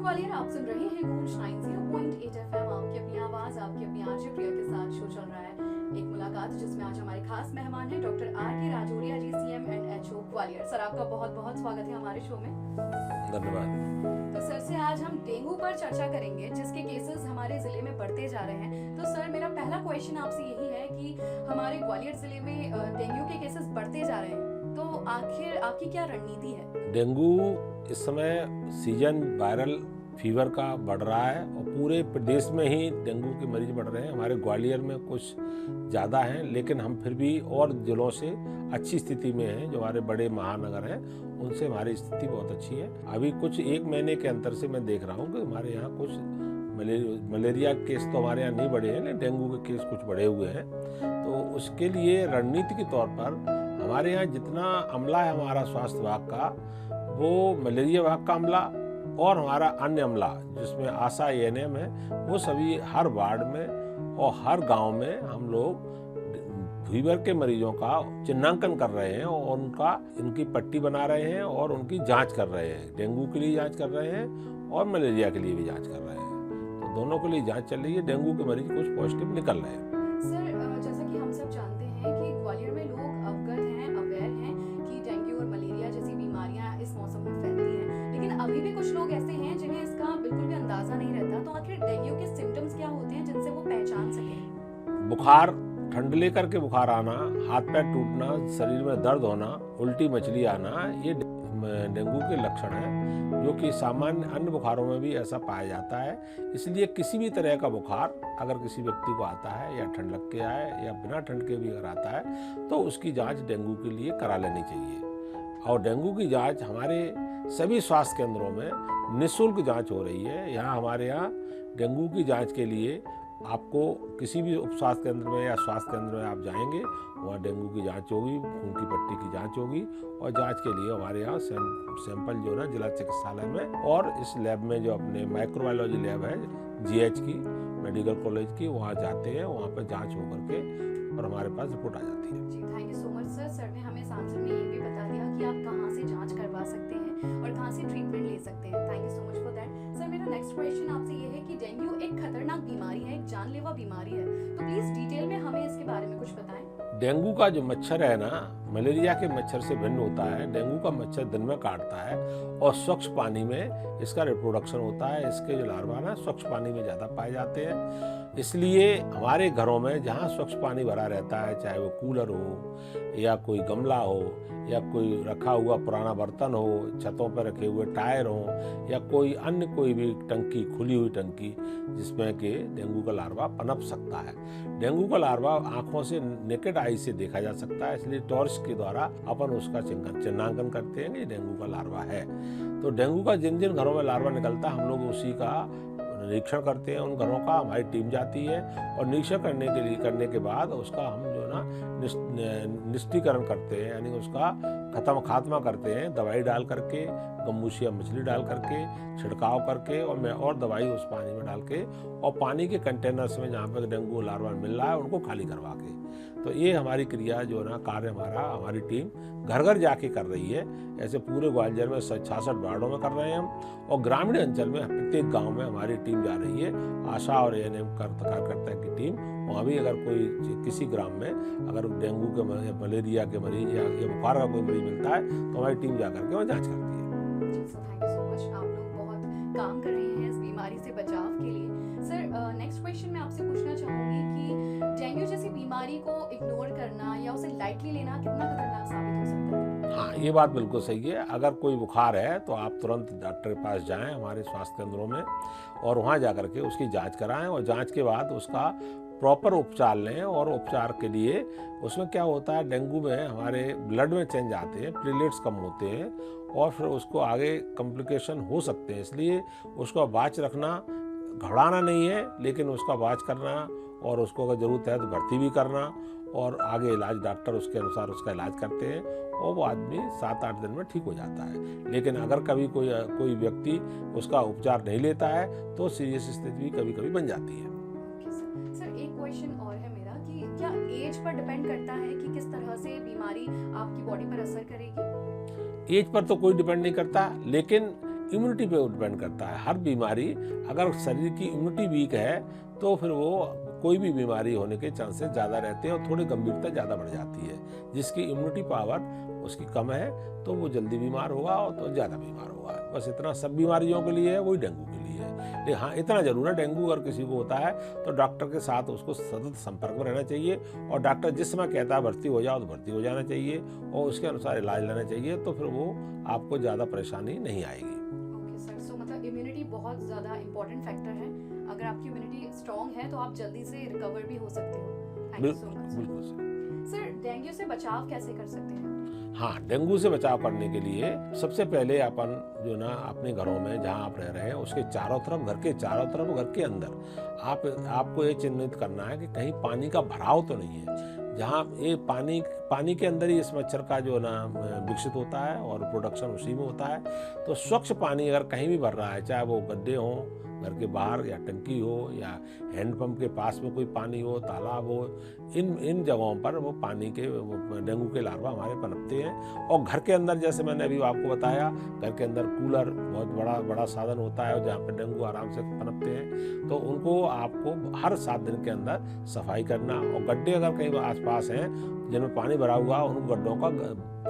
ग्वालियर आप सुन रहे हैं गूंज 90.8 FM। आपकी अपनी आवाज, आपकी अपनी आरजे प्रिया के साथ शो चल रहा है एक मुलाकात, जिसमें आज हमारे खास मेहमान हैं डॉक्टर R.K. राजौरिया जी, CM&HO ग्वालियर। सर, आपका बहुत बहुत स्वागत है हमारे शो में। धन्यवाद। तो सर से आज हम डेंगू पर चर्चा करेंगे, जिसके केसेस हमारे जिले में बढ़ते जा रहे हैं। तो सर, मेरा पहला क्वेश्चन आपसे यही है कि हमारे ग्वालियर जिले में डेंगू के केसेस बढ़ते जा रहे हैं, तो आखिर आपकी क्या रणनीति है? डेंगू इस समय सीजन वायरल फीवर का बढ़ रहा है और पूरे प्रदेश में ही डेंगू के मरीज बढ़ रहे हैं। हमारे ग्वालियर में कुछ ज़्यादा हैं, लेकिन हम फिर भी और जिलों से अच्छी स्थिति में हैं। जो हमारे बड़े महानगर हैं उनसे हमारी स्थिति बहुत अच्छी है। अभी कुछ एक महीने के अंतर से मैं देख रहा हूँ कि हमारे यहाँ कुछ मलेरिया केस तो हमारे यहाँ नहीं बढ़े हैं, लेकिन डेंगू के केस कुछ बढ़े हुए हैं। तो उसके लिए रणनीति के तौर पर हमारे यहाँ जितना अमला है हमारा स्वास्थ्य विभाग का, वो मलेरिया विभाग का अमला और हमारा अन्य अमला जिसमें आशा ANM है, वो सभी हर वार्ड में और हर गांव में हम लोग फीवर के मरीजों का चिन्हांकन कर रहे हैं और उनकी पट्टी बना रहे हैं और उनकी जांच कर रहे हैं। डेंगू के लिए जांच कर रहे हैं और मलेरिया के लिए भी जांच कर रहे हैं। तो दोनों के लिए जांच चल रही है। डेंगू के मरीज कुछ पॉजिटिव निकल रहे हैं। सर, जैसा कि हम सब जानते हैं कि ग्वालियर में लोग अवगत हैं, अवेयर हैं कि डेंगू और मलेरिया जैसी बीमारियां इस मौसम में फैलती हैं, लेकिन अभी भी कुछ लोग ऐसे हैं जिन्हें इसका बिल्कुल भी अंदाजा नहीं रहता। तो आखिर डेंगू के सिम्टम्स क्या होते हैं जिनसे वो पहचान सकें? बुखार, ठंड लेकर के बुखार आना, हाथ पैर टूटना, शरीर में दर्द होना, उल्टी मछली आना, ये डेंगू के लक्षण हैं, जो कि सामान्य अन्य बुखारों में भी ऐसा पाया जाता है। इसलिए किसी भी तरह का बुखार अगर किसी व्यक्ति को आता है या ठंड लग के आए या बिना ठंड के भी अगर आता है, तो उसकी जांच डेंगू के लिए करा लेनी चाहिए। और डेंगू की जांच हमारे सभी स्वास्थ्य केंद्रों में निःशुल्क जांच हो रही है। यहाँ हमारे यहाँ डेंगू की जांच के लिए आपको किसी भी उप स्वास्थ्य केंद्र में या स्वास्थ्य केंद्र में आप जाएंगे, वहाँ डेंगू की जांच होगी, खून की पट्टी की जांच होगी और जांच के लिए हमारे यहाँ सैंपल जो है जिला चिकित्सालय में और इस लैब में जो अपने माइक्रोबायोलॉजी लैब है GH की, मेडिकल कॉलेज की, वहाँ जाते हैं। वहाँ पर जांच होकर के और हमारे पास रिपोर्ट आ जाती है। जी, thank you so much sir. Sir ने हमें आंसर में ये भी बता दिया कि आप कहाँ से जांच करवा सकते हैं और कहाँ से ट्रीटमेंट ले सकते हैं। Thank you so much for that. Sir, मेरा नेक्स्ट क्वेश्चन आपसे ये है कि डेंगू एक खतरनाक बीमारी है, एक जानलेवा बीमारी है, तो प्लीज डिटेल में हमें इसके बारे में कुछ बताएं। डेंगू का जो मच्छर है ना, मलेरिया के मच्छर से भिन्न होता है। डेंगू का मच्छर दिन में काटता है और स्वच्छ पानी में इसका रिप्रोडक्शन होता है। इसके जो लार्वा ना स्वच्छ पानी में ज़्यादा पाए जाते हैं। इसलिए हमारे घरों में जहाँ स्वच्छ पानी भरा रहता है, चाहे वो कूलर हो या कोई गमला हो या कोई रखा हुआ पुराना बर्तन हो, छतों पर रखे हुए टायर हो या कोई भी टंकी, खुली हुई टंकी, जिसमें कि डेंगू का लार्वा पनप सकता है। डेंगू का लार्वा आंखों से नेकेड आई से देखा जा सकता है, इसलिए टॉर्च के द्वारा अपन उसका चिन्हांकन करते हैं कि डेंगू का लार्वा है। तो डेंगू का जिन जिन घरों में लार्वा निकलता है, हम लोग उसी का निरीक्षण करते हैं। उन घरों का हमारी टीम जाती है और निरीक्षण करने के बाद उसका हम जो ना निष्टीकरण करते हैं, यानी उसका खात्मा करते हैं। दवाई डाल करके, गम्बूसिया मछली डाल करके, छिड़काव करके और दवाई उस पानी में डाल के और पानी के कंटेनर्स में जहाँ पर डेंगू लार्वा मिल रहा है उनको खाली करवा के। तो ये हमारी क्रिया जो ना कार्य हमारी टीम घर घर जाके कर रही है। ऐसे पूरे ग्वालियर में 66 वार्डों में कर रहे हैं हम, और ग्रामीण अंचल में प्रत्येक गांव में हमारी टीम जा रही है। आशा और ANM कार्यकर्ता की टीम वहाँ भी अगर कोई किसी ग्राम में अगर डेंगू के मलेरिया के मरीज या बुखार का कोई मरीज मिलता है तो हमारी टीम जा करके वहाँ जाँच करती है। जी sir, thank you so much. आप लोग बहुत काम कर रहे हैं इस बीमारी से बचाव के लिए। सर, नेक्स्ट क्वेश्चन मैं आपसे पूछना चाहूँगी कि डेंगू जैसी बीमारी को इग्नोर करना या उसे लाइटली लेना कितना खतरनाक साबित हो सकता है? हाँ, ये बात बिल्कुल सही है। अगर कोई बुखार है तो आप तुरंत डॉक्टर के पास जाएं हमारे स्वास्थ्य केंद्रों में और वहाँ जा करके उसकी जांच कराएं और जांच के बाद उसका प्रॉपर उपचार लें। और उपचार के लिए उसमें क्या होता है, डेंगू में हमारे ब्लड में चेंज आते हैं, प्लेटलेट्स कम होते हैं और फिर उसको आगे कॉम्प्लिकेशन हो सकते हैं। इसलिए उसको वाच रखना, घबराना नहीं है, लेकिन उसका वाच करना और उसको अगर ज़रूरत है तो भर्ती भी करना और आगे इलाज डॉक्टर उसके अनुसार उसका इलाज करते हैं और वो आदमी 7-8 दिन में ठीक हो जाता है। लेकिन अगर कभी कोई व्यक्ति उसका उपचार नहीं लेता है तो सीरियस स्थिति भी कभी कभी बन जाती है। सर, एक क्वेश्चन और है मेरा कि क्या एज पर डिपेंड करता है कि किस तरह से बीमारी आपकी बॉडी पर असर करेगी? एज पर तो कोई डिपेंड नहीं करता, लेकिन इम्यूनिटी पे डिपेंड करता है। हर बीमारी, अगर शरीर की इम्यूनिटी वीक है तो फिर वो कोई भी बीमारी होने के चांसेस ज़्यादा रहते हैं और थोड़ी गंभीरता ज़्यादा बढ़ जाती है। जिसकी इम्यूनिटी पावर उसकी कम है तो वो जल्दी बीमार होगा और तो ज़्यादा बीमार होगा। बस इतना सब बीमारियों के लिए है, वही डेंगू के लिए है। लेकिन हाँ, इतना ज़रूर है, डेंगू अगर किसी को होता है तो डॉक्टर के साथ उसको सतत संपर्क में रहना चाहिए और डॉक्टर जिस समय कहता है भर्ती हो जाओ तो भर्ती हो जाना चाहिए और उसके अनुसार इलाज लेना चाहिए, तो फिर वो आपको ज़्यादा परेशानी नहीं आएगी। ओके सर, सो मतलब इम्यूनिटी बहुत ज़्यादा इंपॉर्टेंट फैक्टर है। अगर आपकी इम्यूनिटी स्ट्रांग है तो आप जल्दी से रिकवर भी हो सकते हो। Thank you so much. बिल्कुल सर। सर, डेंगू से बचाव कैसे कर सकते हैं? हाँ, डेंगू से बचाव करने के लिए सबसे पहले अपन जो ना अपने घरों में जहाँ आप रह रहे हैं उसके चारों तरफ, घर के चारों तरफ, घर के अंदर आपको ये चिन्हित करना है कि कहीं पानी का भराव तो नहीं है। जहाँ ये पानी के अंदर ही इस मच्छर का जो ना विकसित होता है और प्रोडक्शन उसी में होता है। तो स्वच्छ पानी अगर कहीं भी भर रहा है, चाहे वो गड्ढे हों घर के बाहर या टंकी हो या हैंडपंप के पास में कोई पानी हो, तालाब हो, इन जगहों पर वो पानी के डेंगू के लार्वा हमारे पनपते हैं। और घर के अंदर, जैसे मैंने अभी आपको बताया, घर के अंदर कूलर बहुत बड़ा साधन होता है जहाँ पर डेंगू आराम से पनपते हैं। तो उनको आपको हर 7 दिन के अंदर सफाई करना, और गड्ढे अगर कहीं आसपास हैं जिनमें पानी भरा हुआ, उन गड्ढों का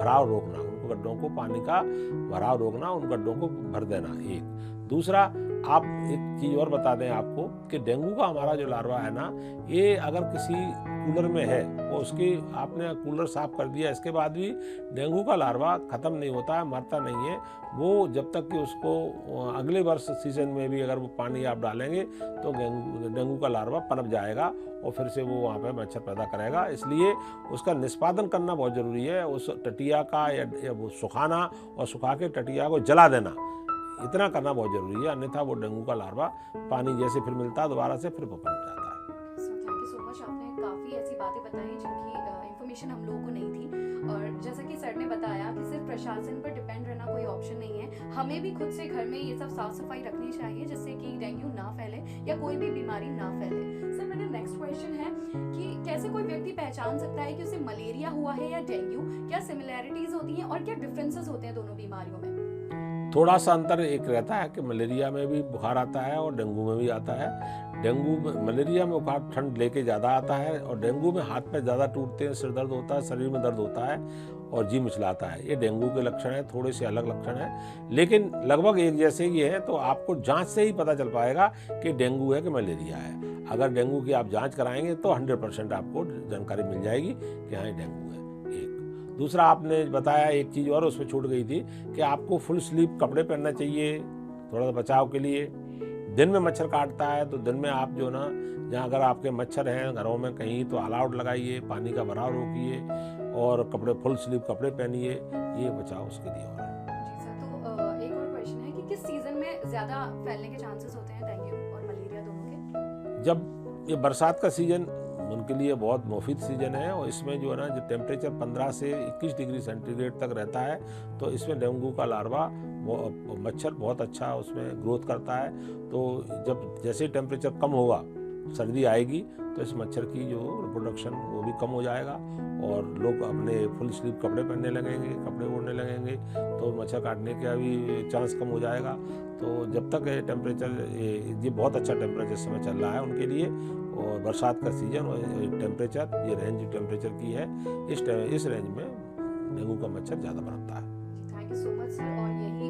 भराव रोकना, उन गड्ढों को पानी का भराव रोकना, उन गड्ढों को भर देना। एक दूसरा, आप एक चीज़ और बता दें आपको कि डेंगू का हमारा जो लार्वा है ना, ये अगर किसी कूलर में है वो उसकी आपने कूलर साफ कर दिया, इसके बाद भी डेंगू का लार्वा ख़त्म नहीं होता है, मरता नहीं है वो, जब तक कि उसको अगले वर्ष सीजन में भी अगर वो पानी आप डालेंगे तो डेंगू का लार्वा पनप जाएगा और फिर से वो वहाँ पे मच्छर पैदा करेगा। इसलिए उसका निष्पादन करना बहुत ज़रूरी है। उस टटिया का या वो सुखाना और सुखा के टटिया को जला देना, इतना करना बहुत ज़रूरी है, अन्यथा वो डेंगू का लार्वा पानी जैसे फिर मिलता है दोबारा से फिर वो पनप जाता है। So thank you so much. आपने काफ़ी ऐसी बातें बताई जिनकी इन्फॉर्मेशन हम लोगों को नहीं थी, और जैसा कि सर ने बताया कि सिर्फ प्रशासन पर डिपेंड रहना कोई ऑप्शन नहीं है, हमें भी खुद से घर में ये सब साफ सफाई रखनी चाहिए जिससे कि डेंगू ना फैले या कोई भी बीमारी ना फैले। सर, मेरा नेक्स्ट क्वेश्चन है कि कैसे कोई व्यक्ति पहचान सकता है कि उसे मलेरिया हुआ है या डेंगू? क्या सिमिलैरिटीज होती हैं और क्या डिफरेंसेस होते हैं दोनों बीमारियों में? थोड़ा सा अंतर एक रहता है कि मलेरिया में भी बुखार आता है और डेंगू में भी आता है। मलेरिया में बुखार ठंड लेके ज़्यादा आता है और डेंगू में हाथ पैर ज़्यादा टूटते हैं, सिर दर्द होता है, शरीर में दर्द होता है और जी मिचलाता है। ये डेंगू के लक्षण हैं, थोड़े से अलग लक्षण हैं लेकिन लगभग एक जैसे ही हैं। तो आपको जांच से ही पता चल पाएगा कि डेंगू है कि मलेरिया है। अगर डेंगू की आप जांच कराएंगे तो 100% आपको जानकारी मिल जाएगी कि हाँ, ये डेंगू है। एक दूसरा, आपने बताया एक चीज़ और उसमें छूट गई थी कि आपको फुल स्लीव कपड़े पहनना चाहिए थोड़ा सा बचाव के लिए। दिन में मच्छर काटता है तो दिन में आप जो ना, जहाँ अगर आपके मच्छर हैं घरों में कहीं, तो ऑल आउट लगाइए, पानी का भराव रोकिए और कपड़े फुल स्लीव कपड़े पहनिए, ये बचाव उसके लिए हो रहा है। जी सर, तो एक और क्वेश्चन है कि किस सीजन में ज़्यादा फैलने के चांसेस होते हैं डेंगू और मलेरिया दोनों के? जब ये बरसात का सीजन उनके लिए बहुत मुफीद सीजन है और इसमें जो है ना, जो टेम्परेचर 15 से 21 डिग्री सेंटीग्रेड तक रहता है, तो इसमें डेंगू का लार्वा मच्छर बहुत अच्छा उसमें ग्रोथ करता है। तो जब जैसे टेम्परेचर कम होगा, सर्दी आएगी, तो इस मच्छर की जो रिप्रोडक्शन वो भी कम हो जाएगा और लोग अपने फुल स्लीव कपड़े पहनने लगेंगे, कपड़े ओढ़ने लगेंगे, तो मच्छर काटने का भी चांस कम हो जाएगा। तो जब तक ये टेम्परेचर, ये बहुत अच्छा टेम्परेचर समय चल रहा है उनके लिए, और बरसात का सीजन और टेम्परेचर, ये रेंज टेम्परेचर की है, इस रेंज में डेंगू का मच्छर ज़्यादा पनपता है। Thank you so much sir. और यही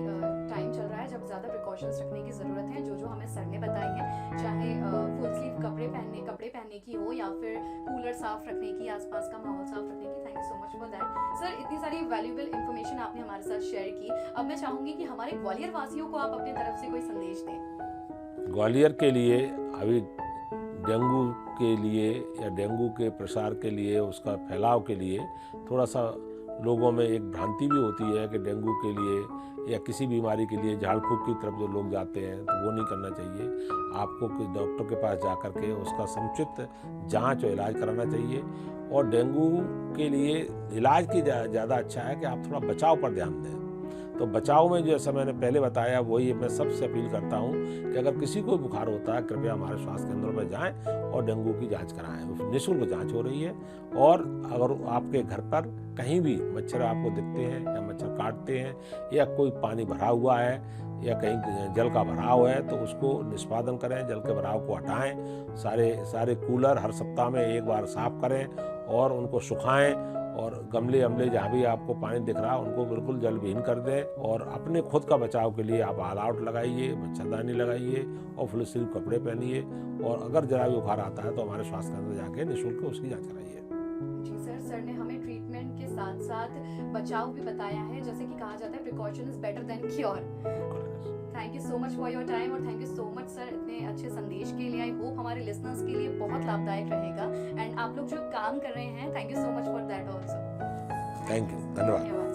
टाइम चल रहा है जब ज़्यादा प्रिकॉशंस रखने की ज़रूरत है, जो हमें सर ने बताई है, चाहे फुल स्लीव कपड़े पहनने की हो या फिर कूलर साफ रखने की, आसपास का माहौल साफ रखने की। Thank you so much for that sir. इतनी सारी वैल्यूएबल इन्फॉर्मेशन आपने हमारे साथ शेयर की। अब मैं चाहूँगी कि हमारे ग्वालियर वासियों को आप अपनी तरफ से कोई संदेश दें। ग्वालियर के लिए अभी डेंगू के लिए या डेंगू के प्रसार के लिए, उसका फैलाव के लिए थोड़ा सा लोगों में एक भ्रांति भी होती है कि डेंगू के लिए या किसी बीमारी के लिए झाड़ फूक की तरफ जो लोग जाते हैं, तो वो नहीं करना चाहिए। आपको डॉक्टर के पास जा कर के उसका समुचित जांच और इलाज कराना चाहिए। और डेंगू के लिए इलाज की ज़्यादा अच्छा है कि आप थोड़ा बचाव पर ध्यान दें। तो बचाव में जैसा मैंने पहले बताया, वही मैं सबसे अपील करता हूँ कि अगर किसी को बुखार होता है, कृपया हमारे स्वास्थ्य केंद्रों में जाएं और डेंगू की जांच कराएं। निःशुल्क जांच हो रही है। और अगर आपके घर पर कहीं भी मच्छर आपको दिखते हैं या मच्छर काटते हैं या कोई पानी भरा हुआ है या कहीं जल का भराव है तो उसको निष्पादन करें, जल के भराव को हटाएं। सारे कूलर हर सप्ताह में एक बार साफ करें और उनको सुखाएं और गमले अमले जहाँ भी आपको पानी दिख रहा है उनको बिल्कुल जल विहीन कर दें। और अपने खुद का बचाव के लिए आप ऑल आउट लगाइए, मच्छरदानी लगाइए और फुल स्लीव कपड़े पहनिए। और अगर जरा भी बुखार आता है तो हमारे स्वास्थ्य केंद्र जाके निःशुल्क उसकी जांच कराइए। जी सर ने हमें ट्रीटमेंट के साथ साथ बचाव भी बताया है, जैसे कि कहा जाता है precaution is better than cure. Thank you so much for your time और thank you so much sir इतने अच्छे संदेश के लिए। आई होप हमारे लिसनर्स के लिए बहुत लाभदायक रहेगा। एंड आप लोग जो काम कर रहे हैं, thank you so much for that also. Thank you, धन्यवाद।